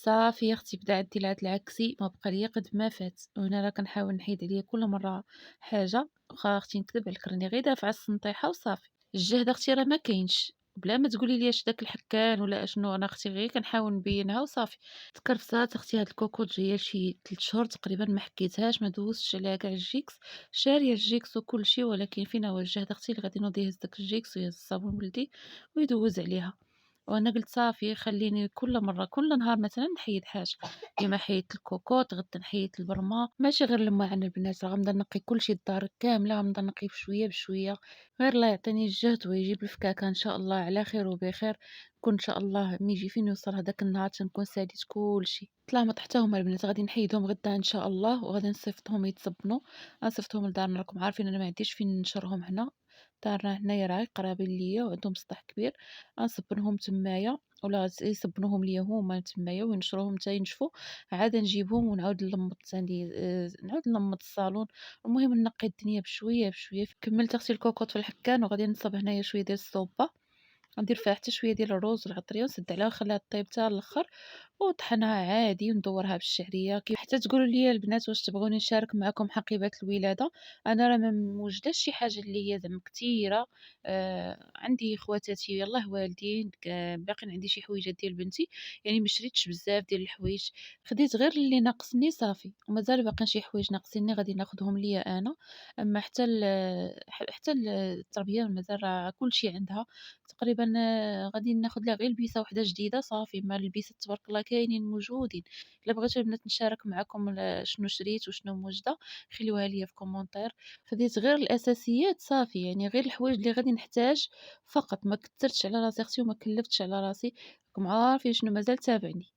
صافي يا اختي بدا عندي العاد العكسي ما بقى ليا قد ما فات، وانا راه كنحاول نحيد عليا كل مرة حاجة. واخا اختي نكذب عليك راني غير دافعة السنطيحة وصافي، الجهد اختي راه ما كاينش، بلا ما تقولي لي اش داك الحكان ولا اشنو، انا اختي غير كنحاول نبينها وصافي. تكرفصات اختي هاد الكوكوط جايه شي 3 شهور تقريبا ما حكيتهاش ما دوزتش عليها كاع الجيكس، شاريه الجيكس وكلشي، ولكن فين هو الجهد اختي اللي غادي نوض يهز داك الجيكس ويهز الصابون ولدي ويدوز عليها. وأنا قلت صافي خلّيني كل نهار مثلًا نحيد حاجة، كيما حيدت الكوكوط، غدا نحيد البرمة، ماشي غير الماعن البنات، راه غنبدا نقي كلشي الدار كاملة، غنبدا نقي بشوية بشوية، غير الله يعطيني الجهد ويجيب الفكاكة إن شاء الله على خير وبخير، نكون إن شاء الله من يجي فين يوصل هداك النهار تنكون ساليت كلشي. طلع حتى هما البنات غادي نحيدهم غدا إن شاء الله، وغادي نصيفطهم يتصبنوا، غنصيفطهم لدارنا، راكم عارفين أنا ما عنديش فين ننشرهم هنا، دارنا هنايا راه قرابين ليا وعندهم سطح كبير، غنصبنهم تمايا ولا يصبنوهم ليا هما تمايا وينشروهم حتى ينشفوا، عاد نجيبهم ونعاود نلمّط ثاني نعاود نلمّط الصالون، المهم نقي الدنيا بشوية بشوية. كملت اغسل الكوكوط في الحكان وغادي نصب هنايا شوية ديال الصوبة، غندير فيها حتى شوية ديال الروز والعطرية ونسد عليها ونخليها طيب حتى اللخر، وطحنها عادي وندورها بالشعرية حتى تقولوا لي البنات واش تبغوني نشارك معكم حقيبات الولادة. انا راه ما موجداش شي حاجة اللي هي زعما كتيرة. عندي خواتاتي يلاه والدين باقيين عندي شي حويجات ديال بنتي، يعني ما شريتش بزاف ديال الحوايج، خديت غير اللي ناقصني صافي، ومازال باقيين شي حوايج ناقصيني غادي ناخذهم ليا انا. اما حتى التربية مازال راه كلشي عندها تقريبا. غادي ناخد ليها غير لبيسة وحدة جديدة صافي، أما البيسات تبارك الله كاينين موجودين. إلا بغيتو البنات نشارك معاكم شنو شريت وشنو موجدة خليوها ليا في كومونتير. خديت غير الأساسيات صافي، يعني غير الحوايج اللي غادي نحتاج فقط، ما كترتش على راسي أختي وما كلفتش على راسي، راكم عارفين شنو مازال تابعني.